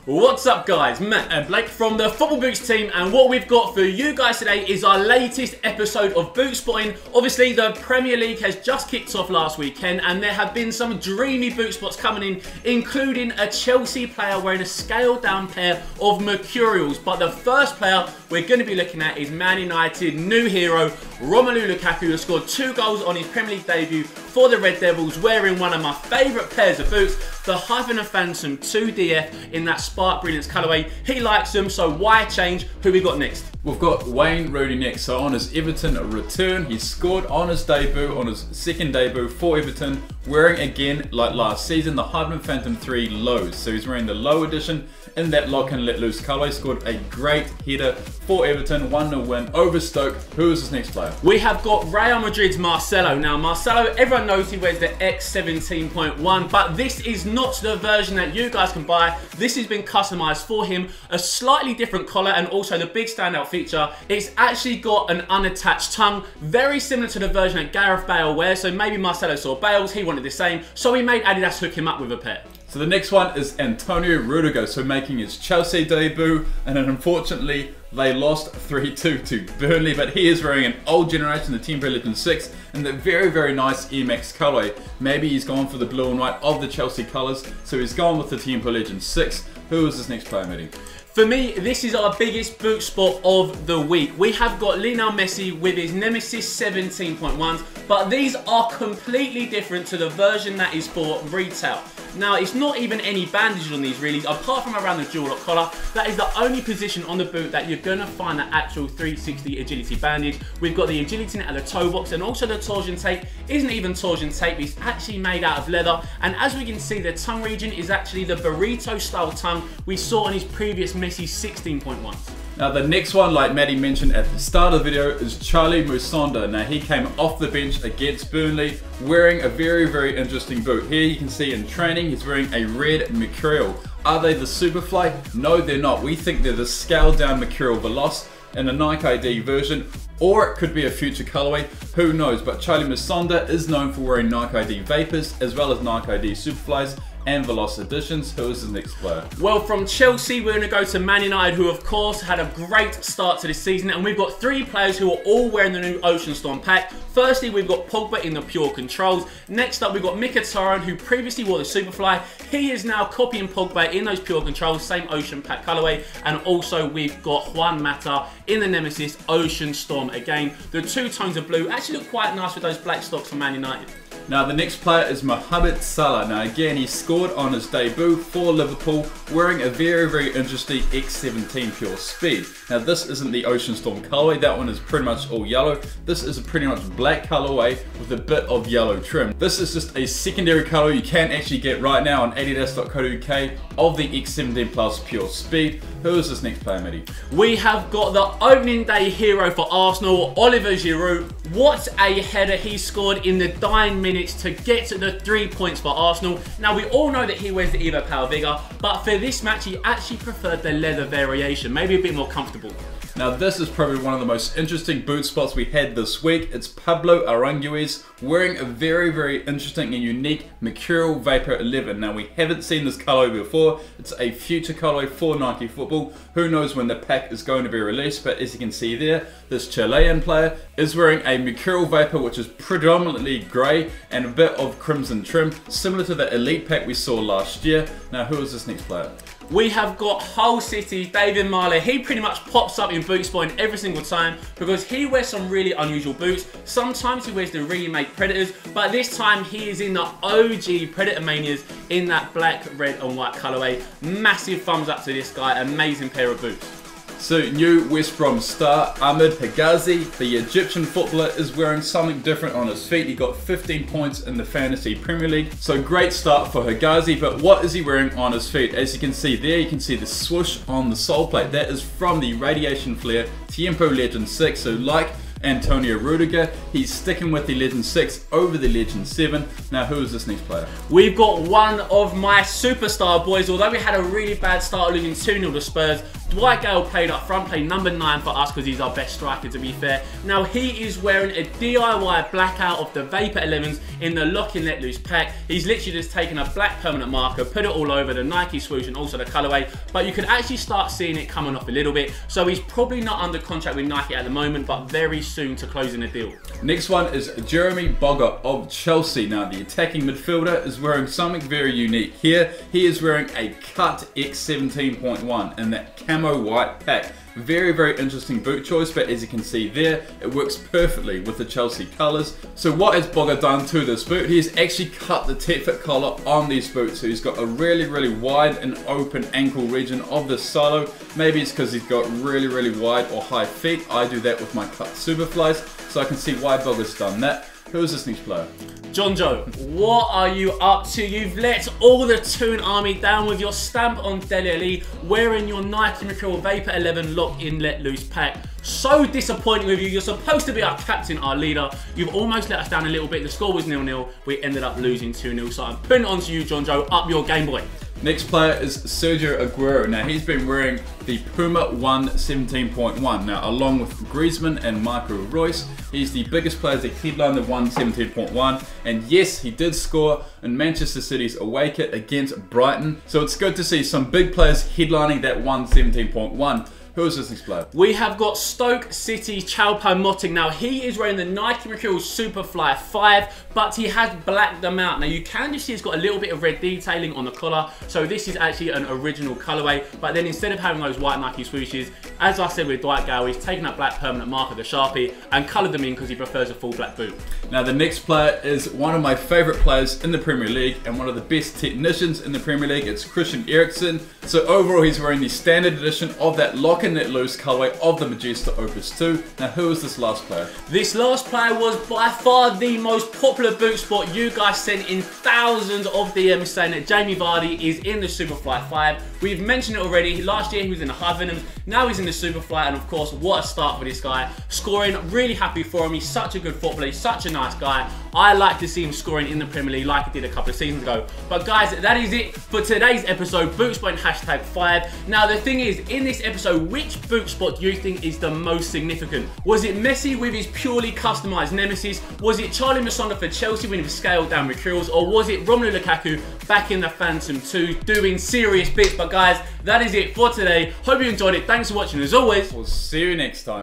What's up guys, Matt and Blake from the Football Boots team, and what we've got for you guys today is our latest episode of Boot Spotting. Obviously the Premier League has just kicked off last weekend and there have been some dreamy boot spots coming in, including a Chelsea player wearing a scaled down pair of Mercurials. But the first player we're going to be looking at is Man United new hero Ronaldo Lukaku, who scored 2 goals on his Premier League debut for the Red Devils, wearing one of my favourite pairs of boots, the Hyphen and Phantom 2DF in that Spark Brilliance colourway. He likes them, so why change? Who we got next? We've got Wayne Rooney next. So on his Everton return, he scored on his debut, on his second debut for Everton, wearing again, like last season, the Hyphen Phantom 3 lows. So he's wearing the low edition in that lock and let loose colourway. Scored a great header for Everton, 1-0 win over Stoke. Who is his next player? We have got Real Madrid's Marcelo. Now Marcelo, everyone knows he wears the X17.1, but this is not the version that you guys can buy. This has been customised for him, a slightly different collar, and also the big standout feature, it's actually got an unattached tongue, very similar to the version that Gareth Bale wears. So maybe Marcelo saw Bale's, he wanted the same, so he made Adidas hook him up with a pair. So the next one is Antonio Rudiger, so making his Chelsea debut, and then unfortunately they lost 3-2 to Burnley, but he is wearing an old generation, the Temporary Legend 6, and the very nice Air Max colourway. Maybe he's gone for the blue and white of the Chelsea colours, so he's gone with the Temporary Legend 6. Who is this next player, Matty? For me, this is our biggest boot spot of the week. We have got Lionel Messi with his Nemesis 17.1s, but these are completely different to the version that is for retail. Now, it's not even any bandages on these really, apart from around the dual lock collar. That is the only position on the boot that you're going to find the actual 360 agility bandage. We've got the agility net at the toe box, and also the torsion tape isn't even torsion tape, it's actually made out of leather. And as we can see, the tongue region is actually the burrito style tongue we saw on his previous Messi 16.1s. Now the next one, like Maddie mentioned at the start of the video, is Charlie Musonda. Now he came off the bench against Burnley wearing a very interesting boot. Here you can see in training he's wearing a red Mercurial. Are they the Superfly? No, they're not. We think they're the scaled down Mercurial Veloz in a Nike ID version, or it could be a future colorway, who knows. But Charlie Musonda is known for wearing Nike ID Vapors as well as Nike ID Superflies and Veloz editions. Who is the next player? Well, from Chelsea we're going to go to Man United, who of course had a great start to this season, and we've got 3 players who are all wearing the new Ocean Storm pack. Firstly, we've got Pogba in the Pure Controls. Next up, we've got Mkhitaryan, who previously wore the Superfly. He is now copying Pogba in those Pure Controls, same Ocean pack colorway. And also we've got Juan Mata in the Nemesis Ocean Storm again. The 2 tones of blue actually look quite nice with those black stocks from Man United. Now the next player is Mohamed Salah. Now again, he scored on his debut for Liverpool wearing a very interesting X17 Pure Speed. Now this isn't the Ocean Storm colorway, that one is pretty much all yellow. This is a pretty much black colorway with a bit of yellow trim. This is just a secondary color you can actually get right now on adidas.co.uk of the X17 Plus Pure Speed. Who is this next player, Matty? We have got the opening day hero for Arsenal, Oliver Giroud. What a header he scored in the dying minutes to get to the 3 points for Arsenal. Now we all know that he wears the Evo Power Vigor, but for this match he actually preferred the leather variation, maybe a bit more comfortable. Now this is probably one of the most interesting boot spots we had this week. It's Pablo Aranguiz wearing a very interesting and unique Mercurial Vapor 11. Now we haven't seen this colorway before. It's a future colorway for Nike Football. Who knows when the pack is going to be released, but as you can see there, this Chilean player is wearing a Mercurial Vapor which is predominantly grey and a bit of crimson trim, similar to the Elite pack we saw last year. Now who is this next player? We have got Hull City's David Marley. He pretty much pops up in boot spotting every single time because he wears some really unusual boots. Sometimes he wears the remake Predators, but this time he is in the OG Predator Manias in that black, red and white colorway. Massive thumbs up to this guy, amazing pair of boots. So new West Brom star Ahmed Hegazi, the Egyptian footballer, is wearing something different on his feet. He got 15 points in the Fantasy Premier League. So great start for Hegazi, but what is he wearing on his feet? As you can see there, you can see the swoosh on the sole plate. That is from the Radiation Flare Tempo Legend 6. So like Antonio Rudiger, he's sticking with the Legend 6 over the Legend 7. Now who is this next player? We've got one of my superstar boys. Although we had a really bad start losing 2-0 to Spurs, Dwight Gale played up front, played number 9 for us because he's our best striker, to be fair. Now he is wearing a DIY blackout of the Vapor 11s in the Lock In Let Loose pack. He's literally just taken a black permanent marker, put it all over the Nike swoosh and also the colorway, but you can actually start seeing it coming off a little bit. So he's probably not under contract with Nike at the moment, but very soon to closing a deal. Next one is Jeremy Boga of Chelsea. Now the attacking midfielder is wearing something very unique. Here he is wearing a cut X17.1 in that camo white pack. Very, very interesting boot choice, but as you can see there, it works perfectly with the Chelsea colours. So what has Boga done to this boot? He's actually cut the Tet-Fit collar on these boots. So he's got a really, really wide and open ankle region of the solo. Maybe it's because he's got really, really wide or high feet. I do that with my cut Superflies, so I can see why Boga's done that. Who is this next player? John Joe, what are you up to? You've let all the Toon Army down with your stamp on Dele Alli, wearing your Nike Mercurial Vapor 11 Lock In Let Loose pack. So disappointing with you. You're supposed to be our captain, our leader. You've almost let us down a little bit. The score was 0-0. We ended up losing 2-0. So I'm putting it on to you, John Joe. Up your game, boy. Next player is Sergio Aguero. Now he's been wearing the Puma 117.1. Now along with Griezmann and Marco Reus, he's the biggest player to headline the 117.1. And yes, he did score in Manchester City's away kit against Brighton. So it's good to see some big players headlining that 117.1. Who is this next player? We have got Stoke City Choupo-Moting. Now he is wearing the Nike Mercurial Superfly 5, but he has blacked them out. Now you can just see it's got a little bit of red detailing on the collar, so this is actually an original colorway. But then instead of having those white Nike swooshes, as I said with Dwight Gale, he's taken that black permanent marker, the Sharpie, and coloured them in because he prefers a full black boot. Now the next player is one of my favourite players in the Premier League and one of the best technicians in the Premier League. It's Christian Eriksen. So overall he's wearing the standard edition of that Lock In Let Loose colorway of the Majesta Opus 2. Now who is this last player? This last player was by far the most popular boot spot. You guys sent in thousands of DMs saying that Jamie Vardy is in the Superfly 5. We've mentioned it already. Last year he was in the High Venoms, now he's in the Superfly, and of course what a start for this guy. Scoring, really happy for him. He's such a good footballer, he's such a nice guy. I like to see him scoring in the Premier League like he did a couple of seasons ago. But guys, that is it for today's episode, Boot Spot #5. Now the thing is, in this episode, which boot spot do you think is the most significant? Was it Messi with his purely customised nemesis? Was it Charlie Musonda for Chelsea winning the scaled down Mercurials? Or was it Ronaldo Lukaku back in the Phantom 2 doing serious bits? But guys, that is it for today. Hope you enjoyed it. Thanks for watching as always. We'll see you next time.